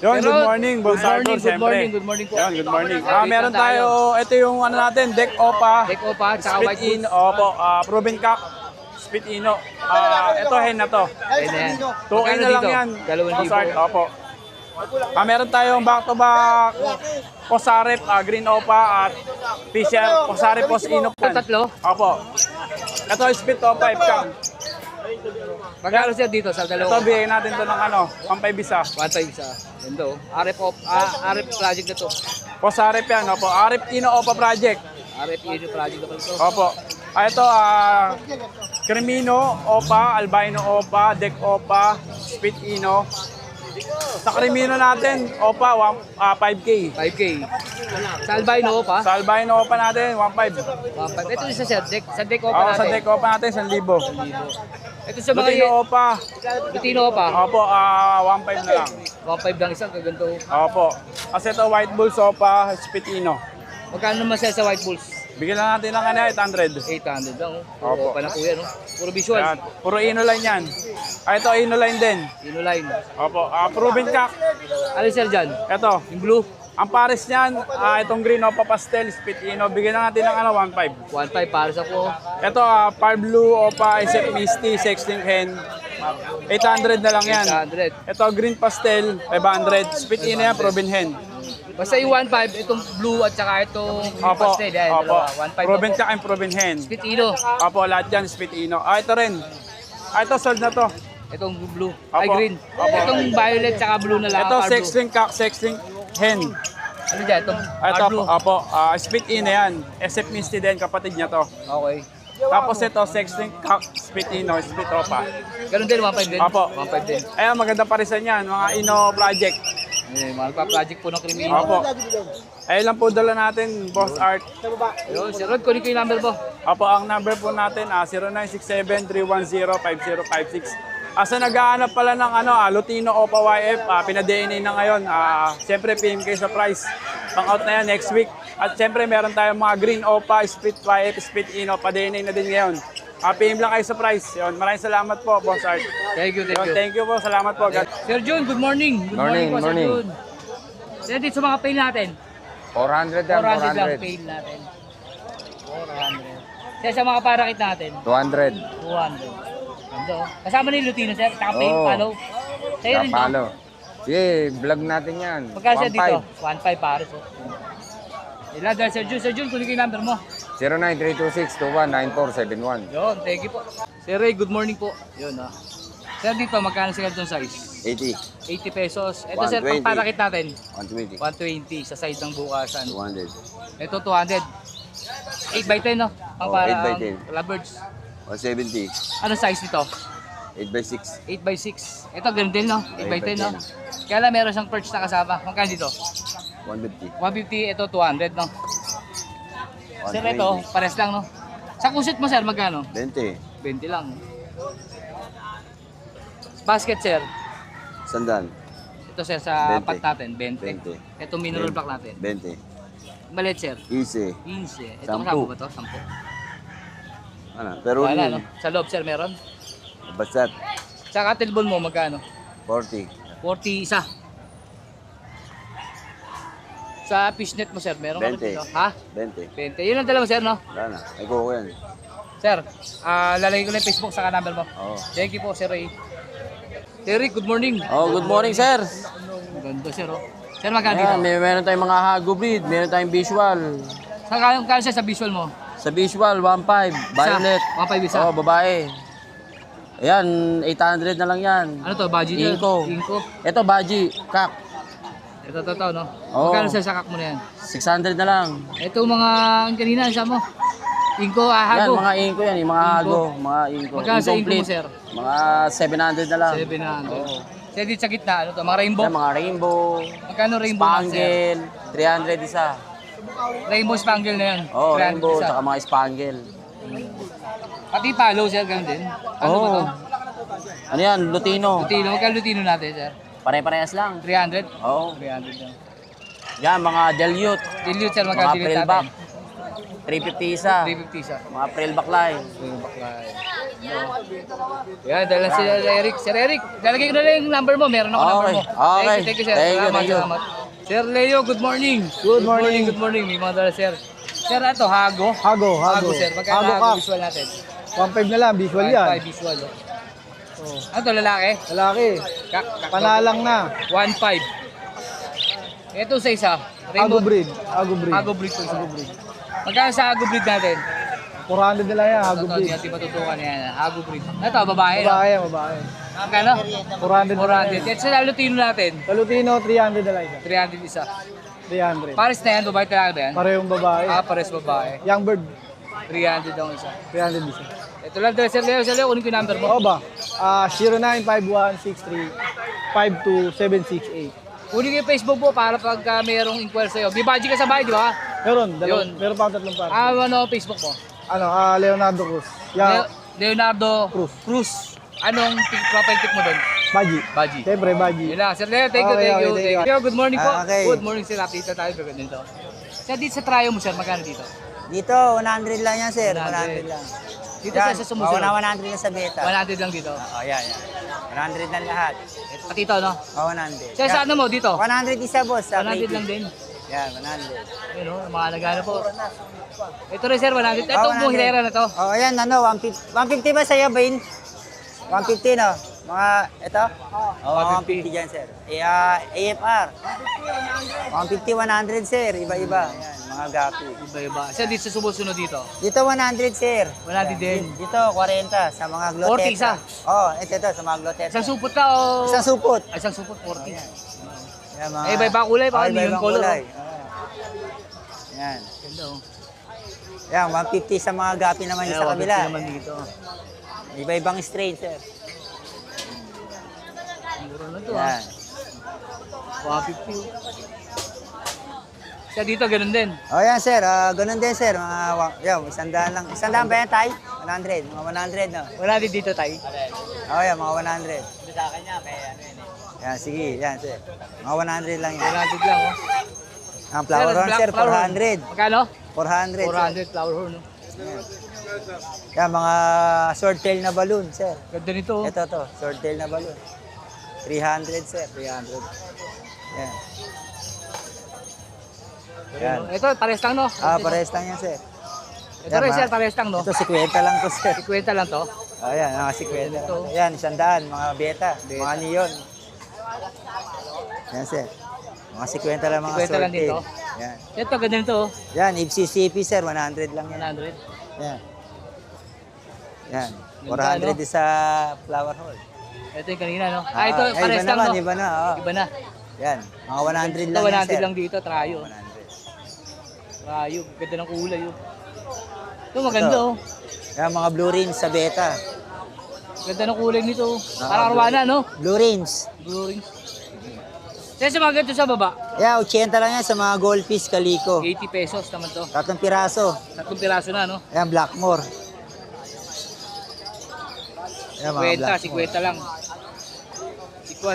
Yun, good morning, Boss Arthur, siyempre. Good morning po. Yun, good morning. Meron tayo, ito yung ano natin, Deck Opa. Deck Opa, tsaka Spit White Bulls. Ino, opo, Proven Cock, Spit Ino. Ito, hen na to. Ayun na yan. 2K na lang yan, 2,000. Boss Art, opo. Meron tayong back-to-back Posarep, Green Opa at Fisher, Posarep, Pos Ino. Ito tatlo. Opo. Ito, Spit Opa, Ipcam. Magkano siya dito sa Ito, dalawa? bigay natin to ng 1.5 isa. 1.5 isa. Ganda oh. RF project na to. Posarep yan, opo. Arep Ino Opa Project. RF Euro project na to. Opo. Ito, Cremino Opa, Albino Opa, Deck Opa, Spit Ino. Sa Cremino natin, Opa, 5K. 5K. Sa Albino pa? Sa Albino Opa natin, 1.5. 1.5. Ito isa sa deck. Sa deck Oo, opa sa natin. Deck Opa natin, 1,000. Ito sa mga Lutino Opa, Lutino pa. opo, 1.5 na lang. 1.5 lang isang kaganto. Opo. Kasi ito, White Bulls Opa, Spit Ino. Magkano naman siya sa White Bulls? Bigyan lang natin ng 800. 800 lang oh. Opo. Opa na po yan oh. Puro visual. Yan. Puro Ino line yan. Ito, Ino line din. Ino line. Opo, Proven Cock. Ano sir dyan? Ito, Yung blue? ang pares niyan, itong Green Opa Pastel, Spit Ino. Bigyan na natin ng 1.5. 1.5 para sa po. Ito, Par Blue Opa, SF Misty, Sexting Hen. 800 na lang yan. 800. Ito, Green Pastel, 500. Spit Ino yan, Proven Hen. Basta yung 1.5, itong blue at saka itong Opo, pastel. Yan, opo. dalawa. 1.5 Proven po. Cock and Proven Hen. Spit Ino. Opo, lahat yan, Spit Ino. Ito rin. Ito, sold na to. Itong blue. Ay, Opo. green. Opo. Itong violet tsaka blue na lang. Ito, Par blue. Sexting Cock, Sexting Hen. Ano dyan? Itong Ito, par blue. opo, Spit Ino yan. SF Misty din, kapatid niya to. Okay. Tapos ito, Sexting Cock, Spit Ino, Spit Opa. Ganun din, 1.5 din. Opo. 1.5 din. Ayan, maganda pa rin sa yan, mga Ino Project. Magpa-project po ng Crimino. Opo. Ayun lang po dala natin, Boss Art. Yun, Sir Rod, kunin ko yung number po. Opo, ang number po natin, 0967-310-5056. Sa naghahanap pala ng Lutino Opa YF, pinadna na ngayon. Siyempre, PMK sa price. Pang-out na yan next week. At siyempre, meron tayong mga Green Opa, Split YF, Split Ino, pa-DNA na din ngayon. PM lang kayo sa price. Yun, maraming salamat po, Boss Art. Thank you, Yun, thank you po, salamat po. Sir Jun, good morning. Good morning po, Sir Jun. Sir, dito sa mga pail natin. 400 yan, 400 lang 400. pail natin. 400. Sir, sa mga parakit natin. 200. 200. Ganda oh. Kasama ni Lutino, sir. Taka pail, Oo. follow. Sa'yo rin to. Kapalo. Sige, vlog natin yan. Magkano siya dito? 1.5. 1.5 pares. Oh. Ilan dahil Sir Jun. Sir Jun, kunin ko yung number mo. 0932621941. Yun, thank you po. Sir Ray, good morning po. Yun ah. Sir, dito, magkano sila itong size? 80. 80 pesos. Ito sir, 120. pagparakit natin. 120. 120 sa side ng bukasan. 200. Ito 200. 8x10 no? Ang Oh, para 8x10. lovebirds. 170. Ano size nito? 8x6. 8x6. Ito ganun din no? 8x10 no? Kaya lang meron siyang perch na kasama. Magkano dito? 150. 150, ito 200 no? Sir, ito, pares lang no? Sa kusit mo sir, magkano? 20. 20 lang. Basket sir. Sandan. Ito sir sa 20. pot natin, 20. 20. Ito mineral block natin. 20. Malit sir. Easy. 15. Ito 10. kasama ba to? 10. Ano? Pero Wala no? yun. Sa loob sir meron? Basat. Sa katilbon mo magkano? 40. 40 isa. Sa fishnet mo sir, meron ka 20. rin dito? Ha? 20. 20. Yun ang dalawa sir no? Wala na. Ay ko yan. Sir, lalagay ko lang yung Facebook sa number mo. Oo. Thank you po sir Ray. Sir Ray, good morning. Oh, good morning, sir. Ang ganda sir oh. Sir, magkano dito? Ayan, meron tayong mga hago breed, meron tayong visual. Saan kaya sir sa visual mo? Sa visual, 1.5, violet. 1.5 isa. Oh, babae. Ayan, 800 na lang yan. Ano to? Baji niya? Inko. Inko. Ito, baji, kak. Ito, no? Oo. Magkano sir sa kak mo na yan? 600 na lang. Ito mga kanina, saan mo? Inko, Yan, hago. mga inko yan, yung mga Inko. hago, mga inko. Magkano sa inko mo Incomplete. sir? Mga 700 na lang. 700. Sir, dito sa gitna, ano to? Mga rainbow? Yan, mga rainbow, Magkano rainbow na sir? spangle, 300 isa. Rainbow spangle na yan. Oh, 300 rainbow, isa. tsaka mga spangle. Pati palo sir, ganun din. Ano ba to? Oh. Ano yan, Lutino. Lutino, magkano Lutino natin sir? Pare-parehas lang. 300? Oo. 300 lang. Yan, mga dilute. Dilute sir, Mga magkano dilute pearl back. natin? 350 isa. 350 isa. Mga trail backline. Yung baklay. Yan, dahil lang si Eric. Sir Eric, lalagay ko na lang yung number mo. Meron ako number mo. Okay. Thank you, sir. Thank you, Salamat, thank you. salamat. Sir Leo, good morning. Good morning. May mga dala, sir. Sir, ito, Hago. Hago. Sir. Magkano Hago Hago ka. visual natin? 1.5 na lang, visual yan. 1.5 visual. Oh. Ano to, lalaki? Lalaki, panalang na. 1.5. Ito sa isa. Hago breed. Hago breed to isa. Magkano sa Hago breed natin? 400 na lang yan, Hago Ito, breed. hindi natin matutukan yan. Hago breed. Ito, babae. No? Babae. Magkano? 400 na lang 400. yan. At sa Lutino natin, Salutino, 300 na lang isa. 300 isa. 300. Pares na yan, babae talaga ba yan? Parehong babae. Pares babae. Young bird, 300 ang isa. 300 isa. Ito lang, Sir Leo, kunin ko yung number mo. Oo ba? 0951635278. Kunin ko yung Facebook mo para pagka mayroong inquire sa'yo. May budget ka sa bahay, di ba? Meron, Yun. meron pa ang tatlong par. Ano ang Facebook mo? Leonardo Cruz. Yeah, Leonardo Cruz. Cruz. Anong profile pic mo doon? Baji. Baji. Siyempre, Baji. Yun lang. Sir Leo, thank you, Okay, thank you. okay, thank you. Leo, good morning po. Okay. Good morning, sir. Update na tayo. Pero ganito. Sir, dito sa tryo mo, sir, magkano dito? Dito, 100 lang yan, sir. 100. 100 lang. Dito sa sumusunod. 100 na sa beta. 100 lang dito. Oh, yan. 100 lang lahat. Pati ito, no? Oh, 100. Sir, sa ano mo dito? 100 isa, boss. Sa 100 Brady. lang din. Yan, 100. Ayun, oh, mga nagana po. Ito rin, sir, 100. Ito, 100. buong hilera na to. Oh, ayan, 150 ba sa'yo, Bain? 150, no? Mga, ito? Oh, 150 dyan, sir. AFR. 150, 100, sir. Iba-iba. Yan, mga gapi. Iba-iba. Sir, dito sa sumusunod dito. Dito, 100, sir. 100 din. Dito, 40 sa mga glotetra. 40 isa. Oh, ito, sa mga glotetra. Isang supot ka o... Isang supot. Ay, isang supot, 40. Yan, mga... Eh, iba-iba kulay, baka neon iba-ibang color, kulay. Yan. Ganda, oh. Yan, 150 sa mga gapi naman yung sa Ayan, kabila. 150 naman dito. Iba-ibang strain, sir. Mura na to, ah. Yan. 150. Sir, dito, ganun din. O yan, sir. Ganun din, sir. Yan, 100 lang. 100 ba yan, tay? 100. Mga 100, no? Wala din dito, tayo. O yan, mga 100. Yan, sige. Yan, sir. Mga 100 lang yan. 100 lang, oh. Ang flower horn, black sir, flower horn. 400. Magkano? 400. sir. 400 flower horn, no? Yan, mga sword tail na balloon, sir. Ganda nito, oh. Ito, sword tail na balloon. 300, sir. 300. Yan. Yan. Ito, pares lang, no? Parehas lang yan, sir. Ito rin, sir, pares lang, no? Ito, 50 lang to, sir. 50 lang to. Ayan, mga 50. Ito. Ayan, 100, mga beta, mga neon. Yan, sir. Mga 50 lang mga 50 lang sword dito. tail. Yan. Ito, ganda nito, oh. Yan, FCCP, sir, 100 lang yan. 100. Yan. Yan. Ganda, 400 sa flower hall. Ito yung kanina, no? Ito, pares iba lang, naman, no? iba na. Oh. Iba na. Yan, mga 100 Ito, lang yan, 100 sir. lang dito, trayo. 100. Trayo, ganda ng kulay, oh. Ito, maganda, Ito. oh. Yan, mga blue rings sa beta. Ganda ng kulay nito, oh. Parang arwana, no? Blue rings. Blue rings. Sir, sa mga ganito sa baba, Yeah, 80 lang yan sa mga goldfish kaliko. 80 pesos naman to. 3 piraso. 3 piraso na, no? Yan, Blackmore. Yan, mga 50, Blackmore. 50 lang.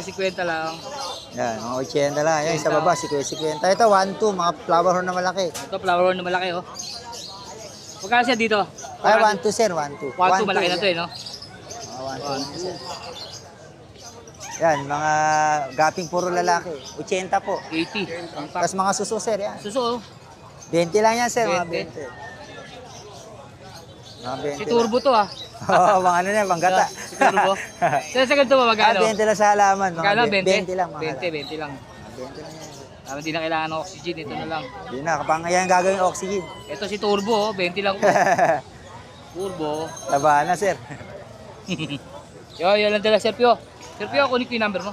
50 lang. Yan, mga 80 lang. Yan, sa baba, 50. Ito, 1-2, mga flower horn na malaki. Ito, flower horn na malaki, oh. Magkano siya dito? Ay, 1-2, sir, 1-2. 1-2, malaki na to, eh, no? Mga 1-2. Yan, mga gaping puro lalaki. 80 po. 80. Ang Tapos mga suso, sir, yan. Suso, oh. 20 lang yan, sir, mga 20. 20. Mga 20 Si Turbo to, ah. Oo, mga ano yan, mga gata. Si Turbo. Sir, sa ganito ba, magkano? 20 lang sa halaman. Mga Magkano? 20 lang, mga 20 lang. 20 lang yan. Hindi na kailangan ng oxygen, ito na lang. Hindi na, kapag yan gagawin oxygen. Ito si Turbo, oh. 20 lang po. Turbo. Labahan na, sir. Yan lang dala, Sir Pio. Sir Pio, kunin ko yung number mo.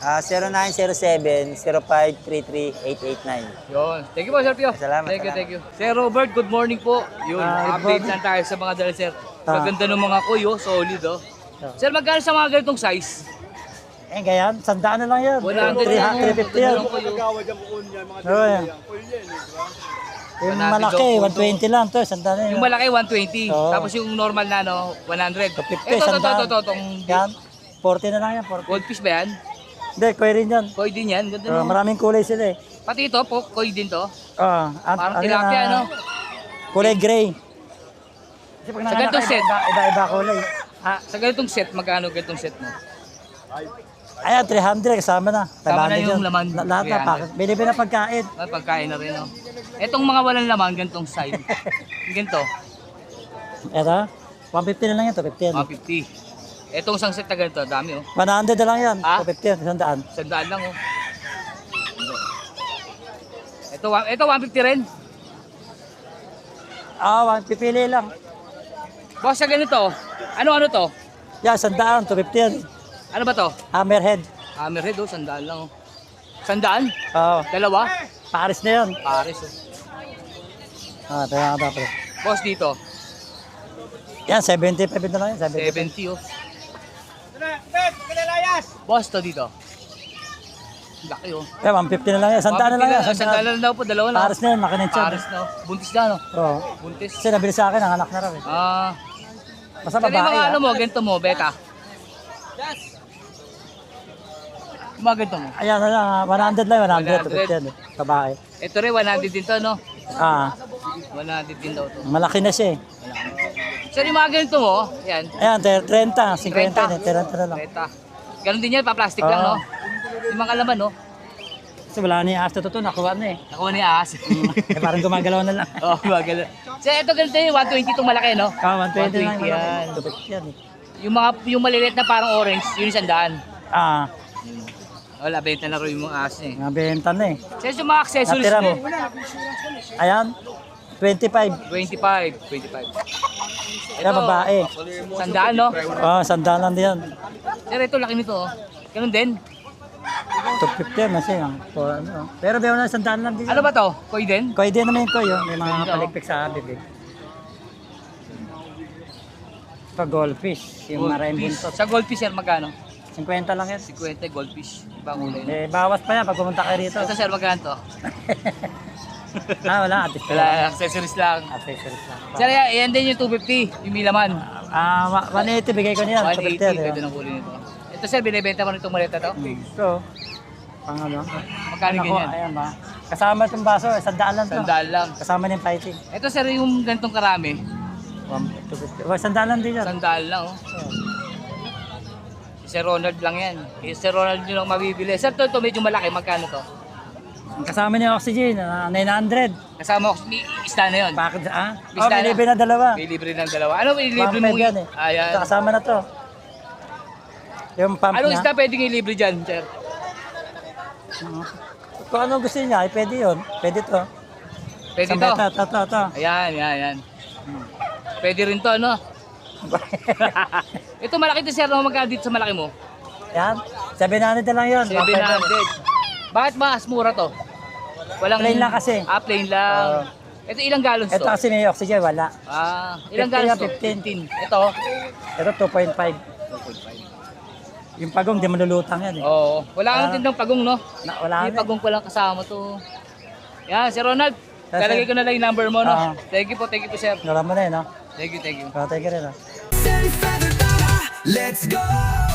0907-0533-889. Yun. Thank you po, Sir Pio. Salamat, Thank you, salamat. thank you. Sir Robert, good morning po. Yun, update lang tayo sa mga dala, Sir. Maganda ng mga kuyo, solid, oh. Sir, magkano sa mga ganitong size? Eh, ganyan, 100 na lang yan. 100 lang, 350 yan. Oo, yan. Yung 100 malaki, daw, 120 lang to, 100 na yan. Yung malaki, 120. Oo. Tapos yung normal na, no, 100. 50, Ito, sandaan. itong Yan, 40 na lang yan, 40. goldfish ba yan? Hindi, koi rin yan. Koi din yan, ganda no. Maraming kulay sila eh. Pati ito, koi din to. Ah, Parang tilapia, no? Kulay gray. Kasi pag Sa nanganak ganitong ka, set? iba-iba kulay. Sa ganitong set, magkano ganitong set mo? Ayan, 300 kasama na. Kasama na 500 yung yun. laman, Lahat na 300. packet. Bili na pagkain. Ay, pagkain na rin, no? Etong mga walang laman, ganitong side. Ganito, Ito, 150 na lang yan, 250 yan. 150. Etong isang set na ganito, dami, oh. 100 na lang yan, Ah? 250 yan, 100. Sandaan lang, oh. Ito 150 rin. Pipili lang. Boss, sa ganito, ano to? Yan, 100, 250 yan. Ano ba to? Hammerhead. Hammerhead, oh, sandaan lang, oh. Sandaan? Oo, Dalawa? Paris na yan. Paris, oh. Kaya nga dapat. Boss, dito, Yan, 75 na lang yan, 70, 75. oh. Boss, to dito. Laki, oh. Yan, 150 na lang yan, 100 na lang yan. Sandaan lang daw po, dalawa na. Paris na yan, laki ng tiyan. Paris na, oh. Buntis na, no? Oo. Buntis. Kasi nabili sa akin, ang anak na raw eh. Basta Kasi babae mga ano ah. mo, ganito mo, beta. Mga ganito mo. Ayan, 100 lang, 100. 100, 250 yan. Babae. Ito rin, 100 din to, no? 100 din daw to. Malaki na siya eh. Sir, yung mga ganito mo, yan. Ayan, 30, 50 na lang. Beta. Ganun din yan, pa-plastic lang, no? Yung mga laman, no? Kasi wala na yung ahas to, nakuha na eh. Nakuha ni Ahas. Parang gumagalaw na lang. Oo, magala. Sir, ito ganito yung 120 itong malaki, no? 120 lang 120 yan. yan. 250 yan eh. Yung maliliit na parang orange, yun yung 100. Wala, benta na rin yung mga Ahas eh. Nabenta na eh. Sir, yung mga accessories Natira mo. mo. Ayan, 25. 25. Kaya babae. 100, no? Sandaan lang din yan. Sir, ito laki nito, oh. Ganun din. 250 yan kasi yan. Pero bayaw na sandaan lang din. Ano ba to? Koy din? Koy din naman yung koy. May mga Ganda, oh. palikpik sa bibig. Ito goldfish. Yung maraming Goldfish. buntot. Sa goldfish, sir, magkano? 50 lang yan. 50 goldfish. Ibang kulay. No? Bawas pa yan pag pumunta kayo rito. Ito, sir, magkano to? Wala. Artist Wala, accessories lang. Accessories lang. Sir, yan din yung 250, yung Milaman. 180 bigay ko niyan. 180, pwede ng kulay nito. Ito, sir, binibenta mo nitong maleta to? So, pang ano? Magkano ganyan? Ayan ba? Kasama itong baso, sandaan lang to. Sandaan lang. Kasama ng fighting. Ito, sir, yung ganitong karami. 250. Sandaan lang din yan. Sandaan lang, oh. Si Sir Ronald lang yan. Si Sir Ronald yun ang mabibili. Sir, ito medyo malaki. Magkano to? Kasama niya oxygen, 900. Kasama ko, ista na yun. Bakit Bista na. may libre na dalawa. May libre ng dalawa. Ano may libre 1.5 mo? yan eh. Ayan. Ito, kasama na to. Yung pump Anong niya. ista pwedeng ilibre dyan, sir? Kung ano gusto niya, ay pwede yun. Pwede to. Pwede Isang to. beta, to. Ayan, yan. Pwede rin to, no? Ito malaki to, sir. No? Magkano dito sa malaki mo? Yan. 700 na lang yun. 700. Bakit mas mura to? Walang... Plain lang kasi. Plain lang. Ito ilang gallons Ito to? kasi may oxygen, wala. Ilang 15 gallons yan, to? 15. Ito? Ito 2.5. Yung pagong, di malulutang yan eh. Oo. Wala kang tindang pagong, no? Wala May na. pagong pa lang kasama to. Yan, Sir Ronald. Sir. Lalagay ko na lang yung number mo, no? Oo. Thank you po, sir. Wala mo na eh, no? Thank you. Thank you rin, no? Let's go!